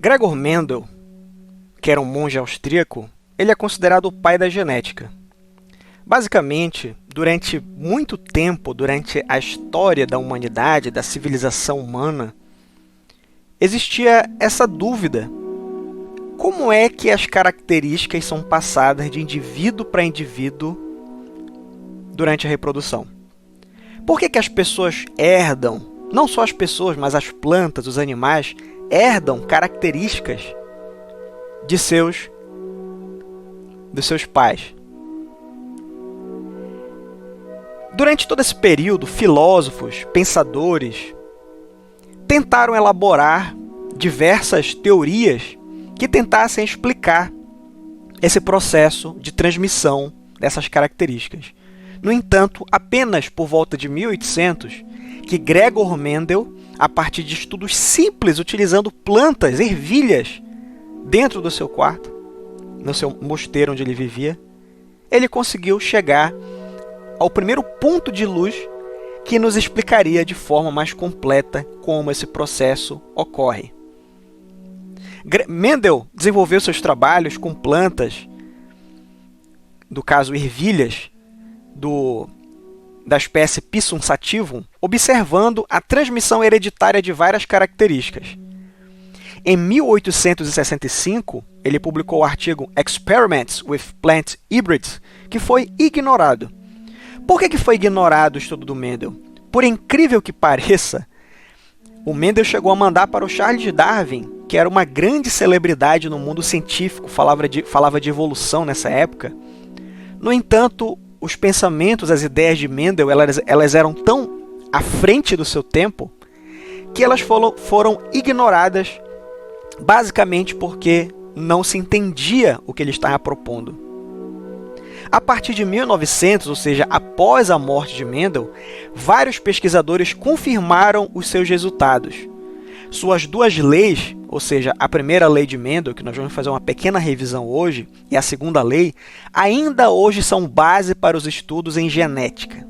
Gregor Mendel, que era um monge austríaco, ele é considerado o pai da genética. Basicamente, durante muito tempo, durante a história da humanidade, da civilização humana, existia essa dúvida. Como é que as características são passadas de indivíduo para indivíduo durante a reprodução? Por que as pessoas herdam, não só as pessoas, mas as plantas, os animais, herdam características dos seus pais? Durante todo esse período, filósofos, pensadores, tentaram elaborar diversas teorias que tentassem explicar esse processo de transmissão dessas características. No entanto, apenas por volta de 1800, que Gregor Mendel, a partir de estudos simples, utilizando plantas, ervilhas, dentro do seu quarto, no seu mosteiro onde ele vivia, ele conseguiu chegar ao primeiro ponto de luz que nos explicaria de forma mais completa como esse processo ocorre. Mendel desenvolveu seus trabalhos com plantas, no caso ervilhas, da espécie Pisum sativum, observando a transmissão hereditária de várias características. Em 1865, ele publicou o artigo Experiments with Plant Hybrids, que foi ignorado. Por que foi ignorado o estudo do Mendel? Por incrível que pareça, o Mendel chegou a mandar para o Charles Darwin, que era uma grande celebridade no mundo científico, falava de evolução nessa época. No entanto, os pensamentos, as ideias de Mendel, elas eram tão à frente do seu tempo, que elas foram ignoradas, basicamente porque não se entendia o que ele estava propondo. A partir de 1900, ou seja, após a morte de Mendel, vários pesquisadores confirmaram os seus resultados. Suas duas leis, ou seja, a primeira lei de Mendel, que nós vamos fazer uma pequena revisão hoje, e a segunda lei, ainda hoje são base para os estudos em genética.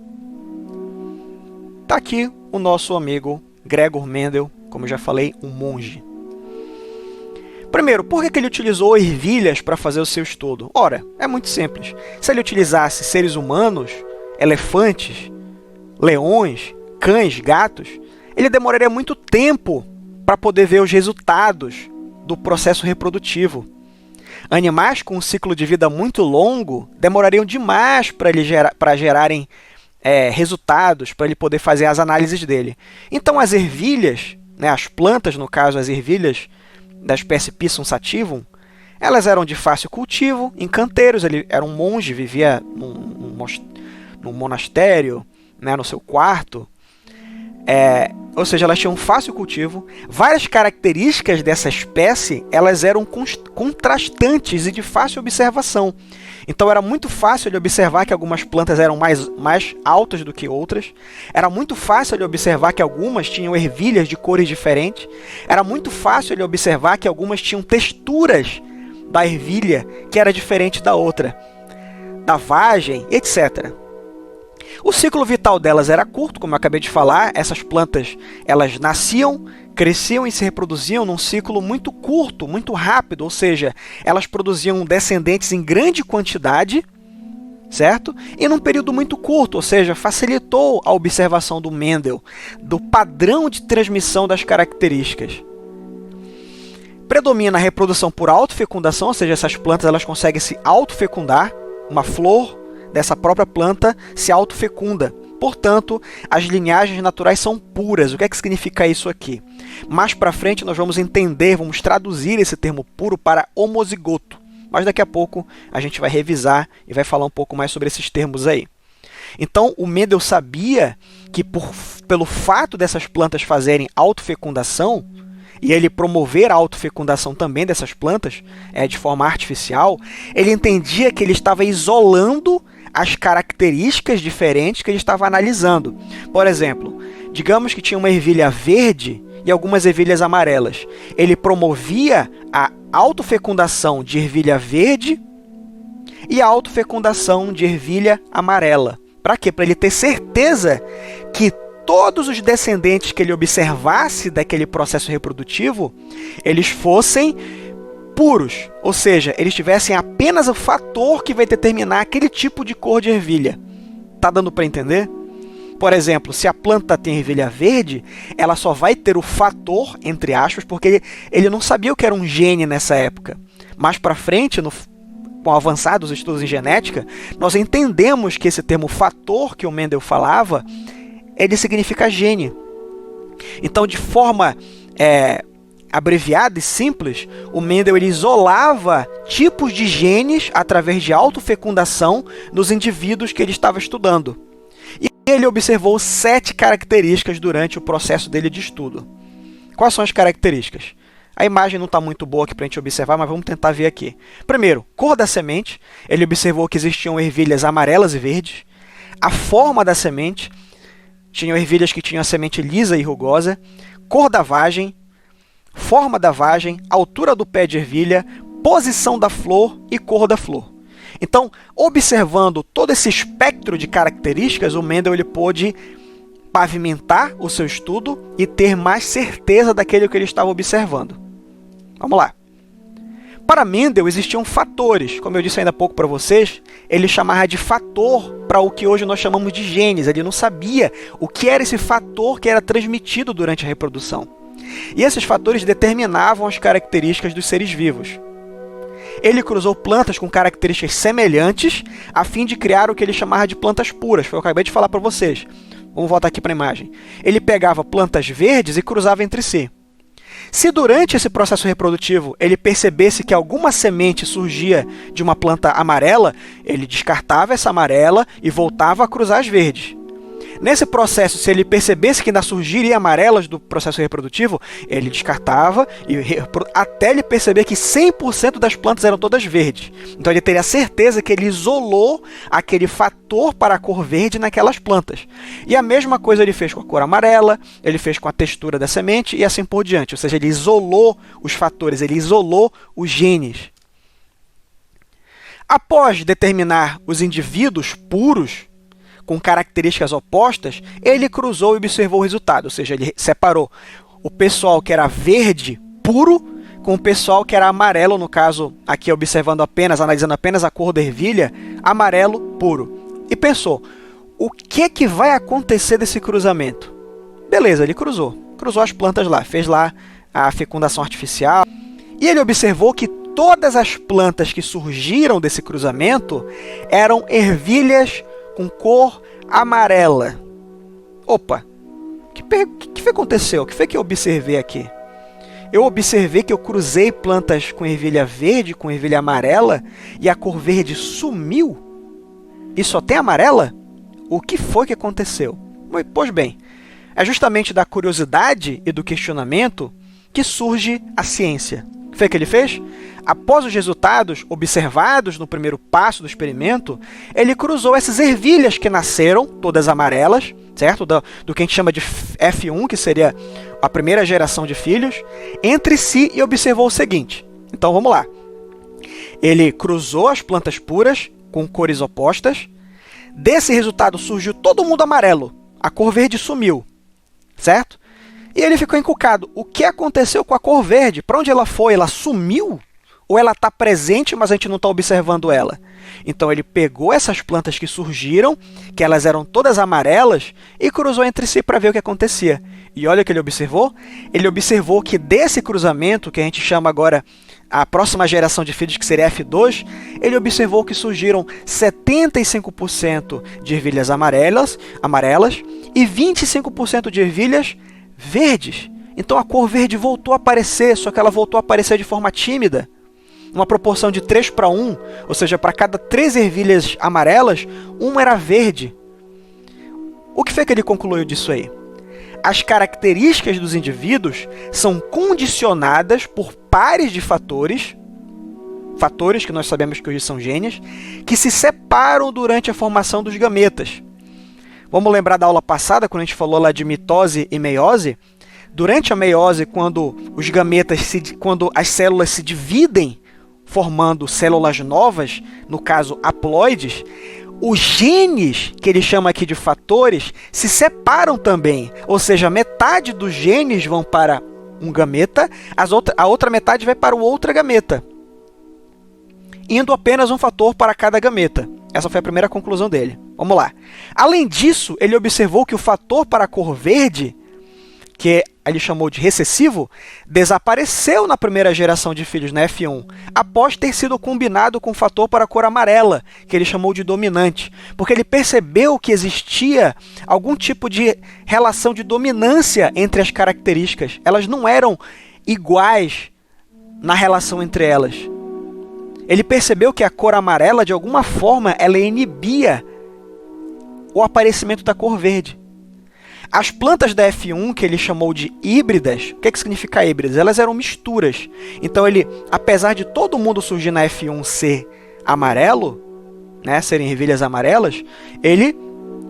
Está aqui o nosso amigo Gregor Mendel, como eu já falei, um monge. Primeiro, por que ele utilizou ervilhas para fazer o seu estudo? Ora, é muito simples. Se ele utilizasse seres humanos, elefantes, leões, cães, gatos, ele demoraria muito tempo para poder ver os resultados do processo reprodutivo. Animais com um ciclo de vida muito longo demorariam demais para gerarem resultados, para ele poder fazer as análises dele. Então, as ervilhas, as plantas, no caso, as ervilhas, da espécie Pisum sativum, elas eram de fácil cultivo, em canteiros. Ele era um monge, vivia num monastério, no seu quarto. Ou seja, elas tinham fácil cultivo. Várias características dessa espécie, elas eram contrastantes e de fácil observação. Então era muito fácil de observar que algumas plantas eram mais altas do que outras. Era muito fácil de observar que algumas tinham ervilhas de cores diferentes. Era muito fácil de observar que algumas tinham texturas da ervilha que era diferente da outra, da vagem, etc. O ciclo vital delas era curto, como eu acabei de falar. Essas plantas, elas nasciam, cresciam e se reproduziam num ciclo muito curto, muito rápido, ou seja, elas produziam descendentes em grande quantidade, certo? E num período muito curto, ou seja, facilitou a observação do Mendel, do padrão de transmissão das características. Predomina a reprodução por autofecundação, ou seja, essas plantas elas conseguem se autofecundar. Uma flor dessa própria planta se autofecunda. Portanto, as linhagens naturais são puras. O que é que significa isso aqui? Mais para frente nós vamos entender, vamos traduzir esse termo puro para homozigoto. Mas daqui a pouco a gente vai revisar e vai falar um pouco mais sobre esses termos aí. Então, o Mendel sabia que pelo fato dessas plantas fazerem autofecundação, e ele promover a autofecundação também dessas plantas de forma artificial, ele entendia que ele estava isolando as características diferentes que ele estava analisando. Por exemplo, digamos que tinha uma ervilha verde e algumas ervilhas amarelas. Ele promovia a autofecundação de ervilha verde e a autofecundação de ervilha amarela. Para quê? Para ele ter certeza que todos os descendentes que ele observasse daquele processo reprodutivo, eles fossem puros, ou seja, eles tivessem apenas o fator que vai determinar aquele tipo de cor de ervilha. Tá dando para entender? Por exemplo, se a planta tem ervilha verde, ela só vai ter o fator, entre aspas, porque ele não sabia o que era um gene nessa época. Mais para frente, com o avançar dos estudos em genética, nós entendemos que esse termo fator que o Mendel falava, ele significa gene. Então, de forma abreviada e simples, o Mendel ele isolava tipos de genes através de autofecundação nos indivíduos que ele estava estudando. E ele observou 7 características durante o processo dele de estudo. Quais são as características? A imagem não está muito boa aqui para a gente observar, mas vamos tentar ver aqui. Primeiro, cor da semente. Ele observou que existiam ervilhas amarelas e verdes. A forma da semente. Tinham ervilhas que tinham a semente lisa e rugosa. Cor da vagem. Forma da vagem. Altura do pé de ervilha. Posição da flor e cor da flor. Então, observando todo esse espectro de características, o Mendel ele pôde pavimentar o seu estudo e ter mais certeza daquilo que ele estava observando. Vamos lá. Para Mendel existiam fatores, como eu disse ainda há pouco para vocês, ele chamava de fator para o que hoje nós chamamos de genes. Ele não sabia o que era esse fator que era transmitido durante a reprodução. E esses fatores determinavam as características dos seres vivos. Ele cruzou plantas com características semelhantes a fim de criar o que ele chamava de plantas puras. Foi o que eu acabei de falar para vocês. Vamos voltar aqui para a imagem. Ele pegava plantas verdes e cruzava entre si. Se durante esse processo reprodutivo ele percebesse que alguma semente surgia de uma planta amarela, ele descartava essa amarela e voltava a cruzar as verdes. Nesse processo, se ele percebesse que ainda surgiria amarelas do processo reprodutivo, ele descartava até ele perceber que 100% das plantas eram todas verdes. Então ele teria certeza que ele isolou aquele fator para a cor verde naquelas plantas. E a mesma coisa ele fez com a cor amarela, ele fez com a textura da semente e assim por diante. Ou seja, ele isolou os fatores, ele isolou os genes. Após determinar os indivíduos puros, com características opostas, ele cruzou e observou o resultado, ou seja, ele separou o pessoal que era verde puro com o pessoal que era amarelo, no caso, aqui observando apenas, analisando apenas a cor da ervilha, amarelo puro. E pensou, o que vai acontecer desse cruzamento? Beleza, ele cruzou as plantas lá, fez lá a fecundação artificial, e ele observou que todas as plantas que surgiram desse cruzamento eram ervilhas com cor amarela. Opa, o que aconteceu? O que foi que eu observei aqui? Eu observei que eu cruzei plantas com ervilha verde, com ervilha amarela, e a cor verde sumiu? E só tem amarela? O que foi que aconteceu? Pois bem, é justamente da curiosidade e do questionamento que surge a ciência. O que foi que ele fez? Após os resultados observados no primeiro passo do experimento, ele cruzou essas ervilhas que nasceram, todas amarelas, certo? Do que a gente chama de F1, que seria a primeira geração de filhos, entre si e observou o seguinte. Então vamos lá. Ele cruzou as plantas puras com cores opostas. Desse resultado surgiu todo mundo amarelo. A cor verde sumiu, certo? E ele ficou encucado. O que aconteceu com a cor verde? Para onde ela foi? Ela sumiu? Ou ela está presente, mas a gente não está observando ela? Então ele pegou essas plantas que surgiram, que elas eram todas amarelas, e cruzou entre si para ver o que acontecia. E olha o que ele observou. Ele observou que desse cruzamento, que a gente chama agora a próxima geração de filhos, que seria F2, ele observou que surgiram 75% de ervilhas amarelas e 25% de ervilhas verdes. Então a cor verde voltou a aparecer, só que ela voltou a aparecer de forma tímida. Uma proporção de 3:1, ou seja, para cada 3 ervilhas amarelas, uma era verde. O que foi que ele concluiu disso aí? As características dos indivíduos são condicionadas por pares de fatores que nós sabemos que hoje são genes, que se separam durante a formação dos gametas. Vamos lembrar da aula passada, quando a gente falou lá de mitose e meiose? Durante a meiose, quando as células se dividem, formando células novas, no caso haploides, os genes, que ele chama aqui de fatores, se separam também. Ou seja, metade dos genes vão para um gameta, a outra metade vai para o outra gameta, indo apenas um fator para cada gameta. Essa foi a primeira conclusão dele. Vamos lá. Além disso, ele observou que o fator para a cor verde, que ele chamou de recessivo, desapareceu na primeira geração de filhos na F1, após ter sido combinado com o fator para a cor amarela, que ele chamou de dominante, porque ele percebeu que existia algum tipo de relação de dominância entre as características. Elas não eram iguais na relação entre elas. Ele percebeu que a cor amarela, de alguma forma, ela inibia o aparecimento da cor verde. As plantas da F1, que ele chamou de híbridas, o que significa híbridas? Elas eram misturas. Então, apesar de todo mundo surgir na F1 ser amarelo, né, serem ervilhas amarelas, ele,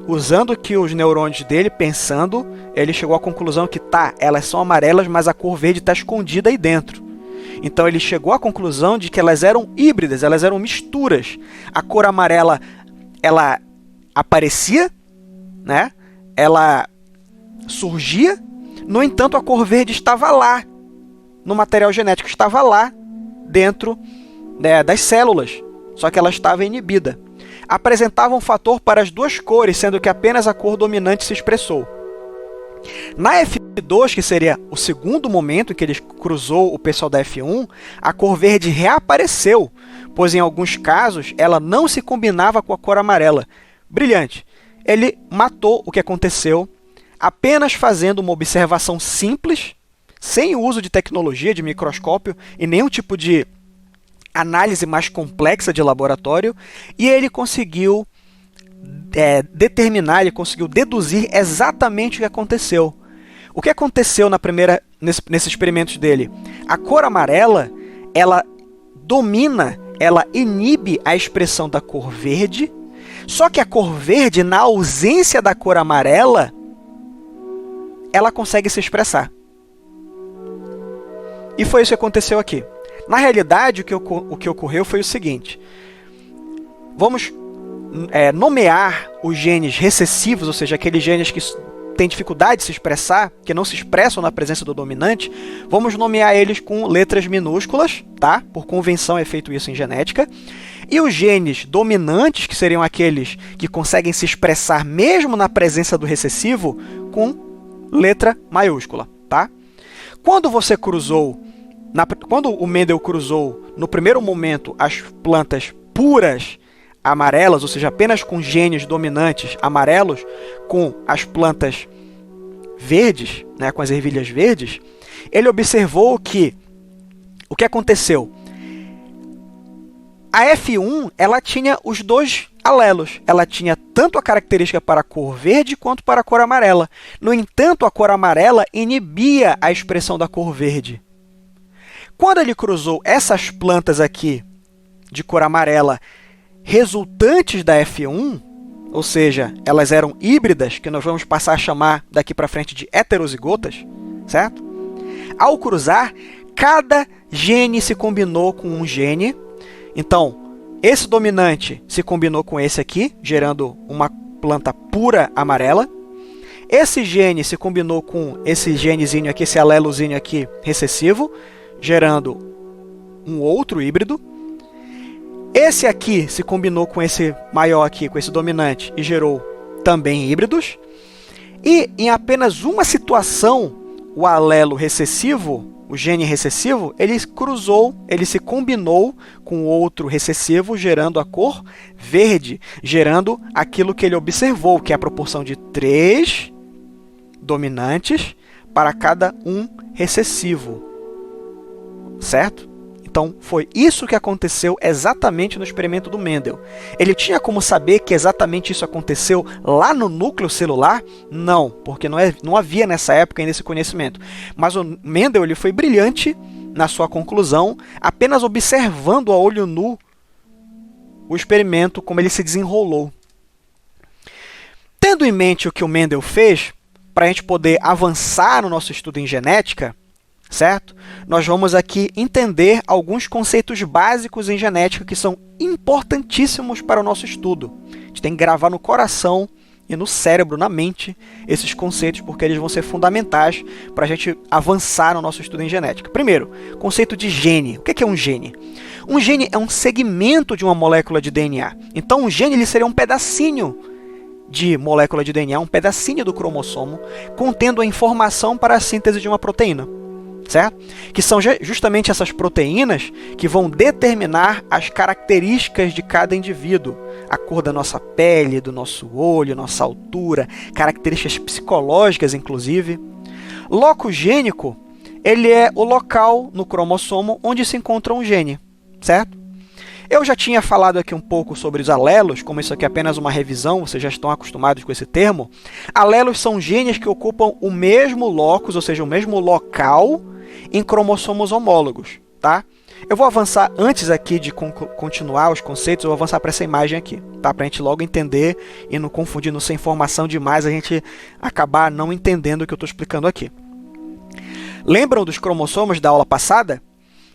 usando que os neurônios dele, pensando, ele chegou à conclusão que elas são amarelas, mas a cor verde está escondida aí dentro. Então, ele chegou à conclusão de que elas eram híbridas, elas eram misturas. A cor amarela, ela aparecia, né? Ela surgia, no entanto, a cor verde estava lá, no material genético, estava lá dentro, né, das células, só que ela estava inibida. Apresentava um fator para as duas cores, sendo que apenas a cor dominante se expressou. Na F2, que seria o segundo momento em que ele cruzou o pessoal da F1, a cor verde reapareceu, pois em alguns casos ela não se combinava com a cor amarela. Brilhante! Ele matou o que aconteceu apenas fazendo uma observação simples, sem o uso de tecnologia, de microscópio e nenhum tipo de análise mais complexa de laboratório, e ele conseguiu determinar, ele conseguiu deduzir exatamente o que aconteceu. O que aconteceu nesses experimentos dele? A cor amarela, ela domina, ela inibe a expressão da cor verde, só que a cor verde, na ausência da cor amarela, ela consegue se expressar. E foi isso que aconteceu aqui. Na realidade, o que ocorreu foi o seguinte. Vamos nomear os genes recessivos, ou seja, aqueles genes que têm dificuldade de se expressar, que não se expressam na presença do dominante. Vamos nomear eles com letras minúsculas, tá? Por convenção é feito isso em genética. E os genes dominantes, que seriam aqueles que conseguem se expressar mesmo na presença do recessivo, com letra maiúscula, tá? Quando o Mendel cruzou, no primeiro momento, as plantas puras amarelas, ou seja, apenas com genes dominantes amarelos, com as plantas verdes, né, com as ervilhas verdes, ele observou que o que aconteceu? A F1, ela tinha os dois alelos. Ela tinha tanto a característica para a cor verde quanto para a cor amarela. No entanto, a cor amarela inibia a expressão da cor verde. Quando ele cruzou essas plantas aqui de cor amarela resultantes da F1, ou seja, elas eram híbridas, que nós vamos passar a chamar daqui para frente de heterozigotas, certo? Ao cruzar, cada gene se combinou com um gene. Então, esse dominante se combinou com esse aqui, gerando uma planta pura amarela. Esse gene se combinou com esse genezinho aqui, esse alelozinho aqui recessivo, gerando um outro híbrido. Esse aqui se combinou com esse maior aqui, com esse dominante, e gerou também híbridos. E em apenas uma situação, o alelo recessivo, o gene recessivo, ele se combinou com outro recessivo, gerando a cor verde, gerando aquilo que ele observou, que é a proporção de 3 dominantes para cada um recessivo, certo? Então, foi isso que aconteceu exatamente no experimento do Mendel. Ele tinha como saber que exatamente isso aconteceu lá no núcleo celular? Não, porque não havia nessa época ainda esse conhecimento. Mas o Mendel ele foi brilhante na sua conclusão, apenas observando a olho nu o experimento, como ele se desenrolou. Tendo em mente o que o Mendel fez, para a gente poder avançar no nosso estudo em genética, certo? Nós vamos aqui entender alguns conceitos básicos em genética que são importantíssimos para o nosso estudo. A gente tem que gravar no coração e no cérebro, na mente, esses conceitos, porque eles vão ser fundamentais para a gente avançar no nosso estudo em genética. Primeiro, conceito de gene. O que é um gene? Um gene é um segmento de uma molécula de DNA. Então, um gene ele seria um pedacinho de molécula de DNA, um pedacinho do cromossomo, contendo a informação para a síntese de uma proteína, certo? Que são justamente essas proteínas que vão determinar as características de cada indivíduo, a cor da nossa pele, do nosso olho, nossa altura, características psicológicas, inclusive. Loco gênico, ele é o local no cromossomo onde se encontra um gene, certo? Eu já tinha falado aqui um pouco sobre os alelos, como isso aqui é apenas uma revisão, vocês já estão acostumados com esse termo. Alelos são genes que ocupam o mesmo locus, ou seja, o mesmo local em cromossomos homólogos, tá? Eu vou avançar, antes aqui de continuar os conceitos, eu vou avançar para essa imagem aqui, tá? Para a gente logo entender e não confundir, não ser informação demais, a gente acabar não entendendo o que eu estou explicando aqui. Lembram dos cromossomos da aula passada?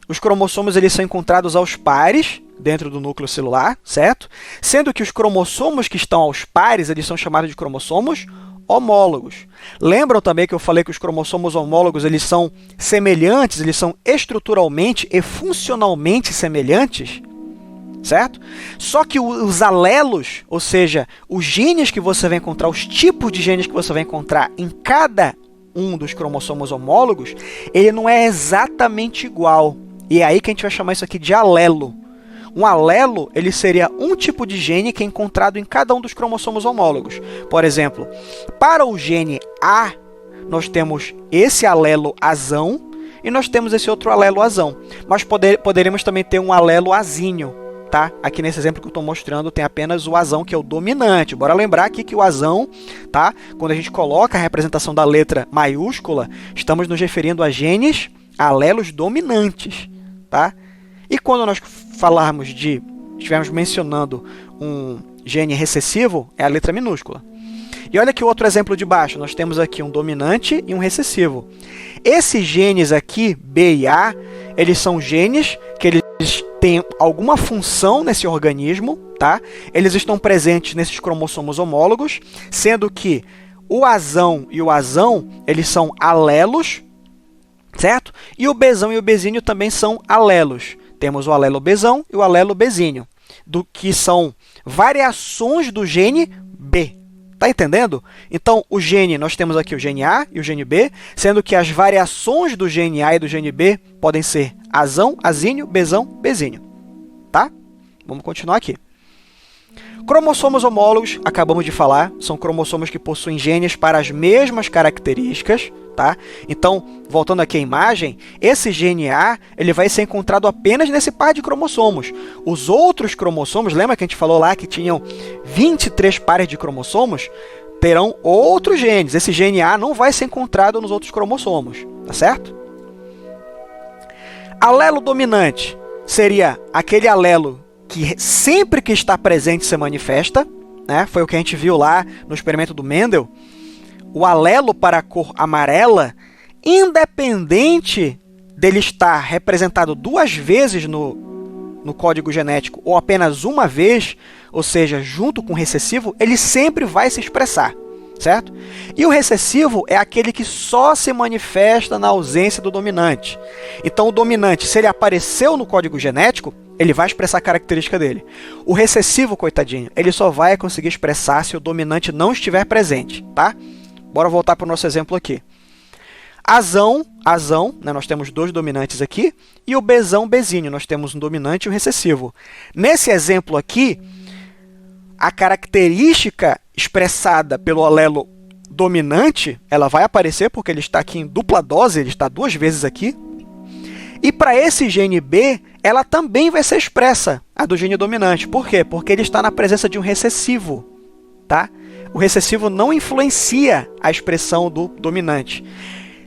Os cromossomos eles são encontrados aos pares dentro do núcleo celular, certo? Sendo que os cromossomos que estão aos pares, eles são chamados de cromossomos homólogos. Lembram também que eu falei que os cromossomos homólogos eles são semelhantes, eles são estruturalmente e funcionalmente semelhantes, certo? Só que os alelos, ou seja, os genes que você vai encontrar, os tipos de genes que você vai encontrar em cada um dos cromossomos homólogos, ele não é exatamente igual. E é aí que a gente vai chamar isso aqui de alelo. Um alelo ele seria um tipo de gene que é encontrado em cada um dos cromossomos homólogos. Por exemplo, para o gene A, nós temos esse alelo azão e nós temos esse outro alelo azão. Mas poderemos também ter um alelo azinho, tá? Aqui nesse exemplo que eu estou mostrando tem apenas o azão, que é o dominante. Bora lembrar aqui que o azão, tá? Quando a gente coloca a representação da letra maiúscula, estamos nos referindo a genes alelos dominantes, tá? E quando nós estivermos mencionando um gene recessivo, é a letra minúscula. E olha aqui o outro exemplo de baixo, nós temos aqui um dominante e um recessivo. Esses genes aqui, B e A, eles são genes que eles têm alguma função nesse organismo, tá? Eles estão presentes nesses cromossomos homólogos, sendo que o azão e o azão, eles são alelos, certo? E o Bzão e o Bzinho também são alelos. Temos o alelo Bzão e o alelo Bzinho, que são variações do gene B. Tá entendendo? Então, o gene, nós temos aqui o gene A e o gene B, sendo que as variações do gene A e do gene B podem ser azão, azinho, Bzão, Bzinho. Tá? Vamos continuar aqui. Cromossomos homólogos, acabamos de falar, são cromossomos que possuem genes para as mesmas características, tá? Então, voltando aqui à imagem, esse gene A ele vai ser encontrado apenas nesse par de cromossomos. Os outros cromossomos, lembra que a gente falou lá que tinham 23 pares de cromossomos? Terão outros genes. Esse gene A não vai ser encontrado nos outros cromossomos, tá certo? Alelo dominante seria aquele alelo que sempre que está presente se manifesta, né? Foi o que a gente viu lá no experimento do Mendel. O alelo para a cor amarela, independente dele estar representado 2 vezes no código genético ou apenas uma vez, ou seja, junto com o recessivo, ele sempre vai se expressar, certo? E o recessivo é aquele que só se manifesta na ausência do dominante. Então, o dominante, se ele apareceu no código genético, ele vai expressar a característica dele. O recessivo, coitadinho, ele só vai conseguir expressar se o dominante não estiver presente, tá? Bora voltar para o nosso exemplo aqui. Azão, né, nós temos 2 dominantes aqui, e o Bzão, Bzinho, nós temos um dominante e um recessivo. Nesse exemplo aqui, a característica expressada pelo alelo dominante, ela vai aparecer porque ele está aqui em dupla dose, ele está 2 vezes aqui. E para esse gene B, ela também vai ser expressa, a do gene dominante. Por quê? Porque ele está na presença de um recessivo, tá? O recessivo não influencia a expressão do dominante.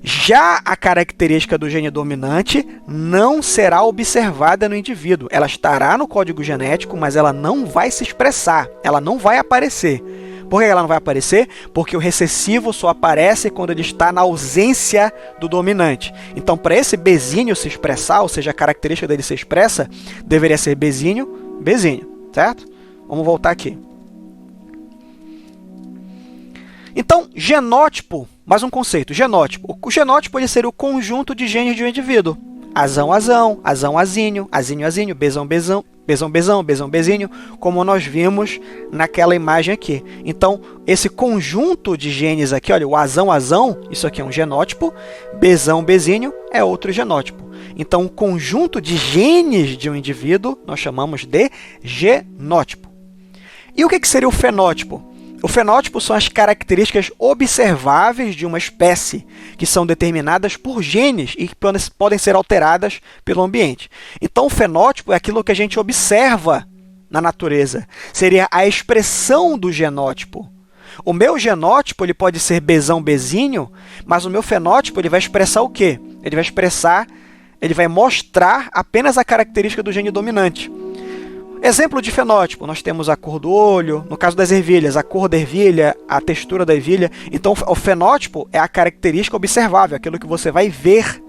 Já a característica do gene dominante não será observada no indivíduo. Ela estará no código genético, mas ela não vai se expressar, ela não vai aparecer. Por que ela não vai aparecer? Porque o recessivo só aparece quando ele está na ausência do dominante. Então, para esse bezinho se expressar, ou seja, a característica dele se expressa, deveria ser bezinho, bezinho, certo? Vamos voltar aqui. Então, genótipo, mais um conceito, genótipo. O genótipo ele seria o conjunto de genes de um indivíduo. Azão, azão, azão, azinho, azinho, azinho, bezão, bezão, bezão, bezão, bezão, bezinho, como nós vimos naquela imagem aqui. Então, esse conjunto de genes aqui, olha, o azão, azão, isso aqui é um genótipo, bezão, bezinho é outro genótipo. Então, o conjunto de genes de um indivíduo nós chamamos de genótipo. E o que seria o fenótipo? O fenótipo são as características observáveis de uma espécie, que são determinadas por genes e que podem ser alteradas pelo ambiente. Então, o fenótipo é aquilo que a gente observa na natureza. Seria a expressão do genótipo. O meu genótipo ele pode ser bezão, bezinho, mas o meu fenótipo ele vai expressar o quê? Ele vai mostrar apenas a característica do gene dominante. Exemplo de fenótipo, nós temos a cor do olho, no caso das ervilhas, a cor da ervilha, a textura da ervilha. Então, o fenótipo é a característica observável, aquilo que você vai ver,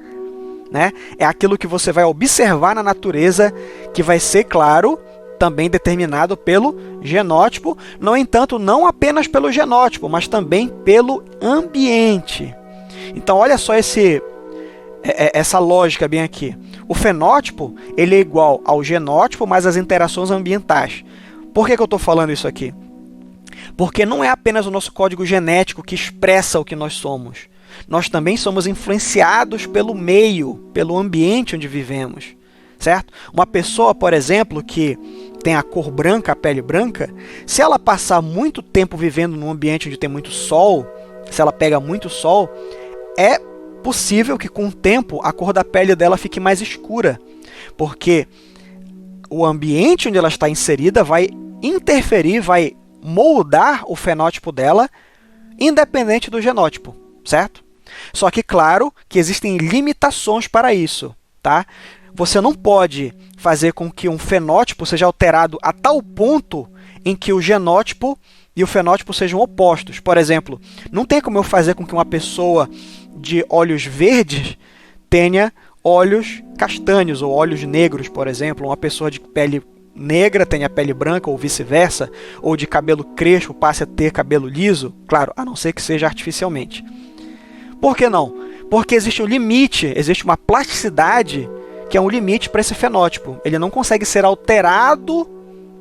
né? É aquilo que você vai observar na natureza, que vai ser, claro, também determinado pelo genótipo. No entanto, não apenas pelo genótipo, mas também pelo ambiente. Então, olha só essa lógica bem aqui. O fenótipo ele é igual ao genótipo mais as interações ambientais. Por que eu estou falando isso aqui? Porque não é apenas o nosso código genético que expressa o que nós somos. Nós também somos influenciados pelo meio, pelo ambiente onde vivemos. Certo? Uma pessoa, por exemplo, que tem a cor branca, a pele branca, se ela passar muito tempo vivendo num ambiente onde tem muito sol, se ela pega muito sol, é possível que com o tempo a cor da pele dela fique mais escura, porque o ambiente onde ela está inserida vai interferir, vai moldar o fenótipo dela, independente do genótipo, certo? Só que, claro, que existem limitações para isso, tá? Você não pode fazer com que um fenótipo seja alterado a tal ponto em que o genótipo e o fenótipo sejam opostos. Por exemplo, não tem como eu fazer com que uma pessoa de olhos verdes tenha olhos castanhos ou olhos negros, por exemplo. Uma pessoa de pele negra tenha pele branca ou vice-versa, ou de cabelo crespo passe a ter cabelo liso, claro, a não ser que seja artificialmente. Por que não? Porque existe um limite, existe uma plasticidade que é um limite para esse fenótipo. Ele não consegue ser alterado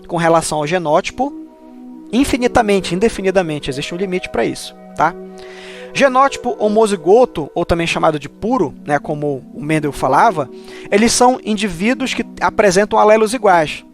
com relação ao genótipo infinitamente, indefinidamente. Existe um limite para isso, tá? Genótipo homozigoto, ou também chamado de puro, né, como o Mendel falava, eles são indivíduos que apresentam alelos iguais.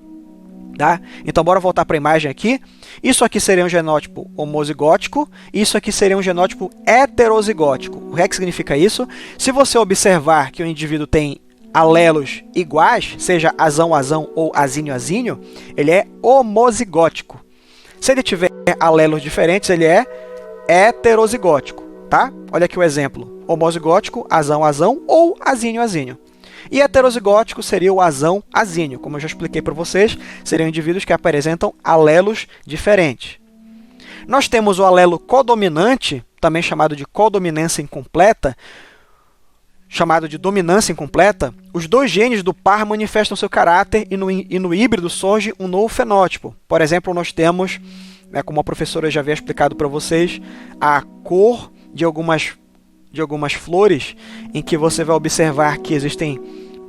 Tá? Então, bora voltar para a imagem aqui. Isso aqui seria um genótipo homozigótico, isso aqui seria um genótipo heterozigótico. O que é que significa isso? Se você observar que o indivíduo tem alelos iguais, seja azão, azão ou azinho, azinho, ele é homozigótico. Se ele tiver alelos diferentes, ele é heterozigótico, tá? Olha aqui o exemplo. Homozigótico, azão, azão ou azinho, azinho. E heterozigótico seria o azão, azinho. Como eu já expliquei para vocês, seriam indivíduos que apresentam alelos diferentes. Nós temos o alelo codominante, também chamado de codominância incompleta, chamado de dominância incompleta. Os dois genes do par manifestam seu caráter e no híbrido surge um novo fenótipo. Por exemplo, nós temos, como a professora já havia explicado para vocês, a cor de algumas flores, em que você vai observar que existem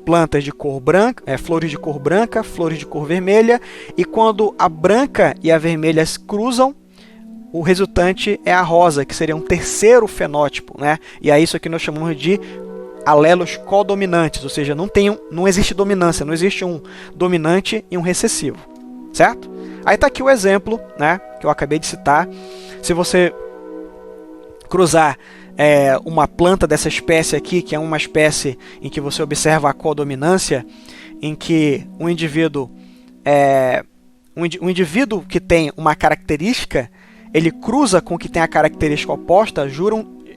plantas de cor branca, flores de cor branca, flores de cor vermelha, e quando a branca e a vermelha se cruzam, o resultante é a rosa, que seria um terceiro fenótipo, né? E é isso que nós chamamos de alelos codominantes, ou seja, não existe dominância, não existe um dominante e um recessivo, certo? Aí está aqui o exemplo, né, que eu acabei de citar. Se você cruzar uma planta dessa espécie aqui, que é uma espécie em que você observa a codominância, em que um indivíduo que tem uma característica, ele cruza com o que tem a característica oposta,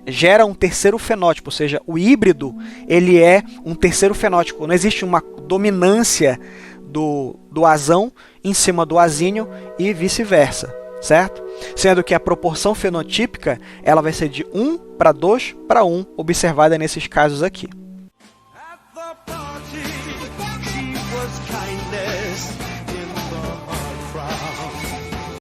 gera um terceiro fenótipo, ou seja, o híbrido ele é um terceiro fenótipo. Não existe uma dominância do azão em cima do azinho e vice-versa, certo? Sendo que a proporção fenotípica ela vai ser de 1 para 2 para 1, observada nesses casos aqui. At the party, she was kindness.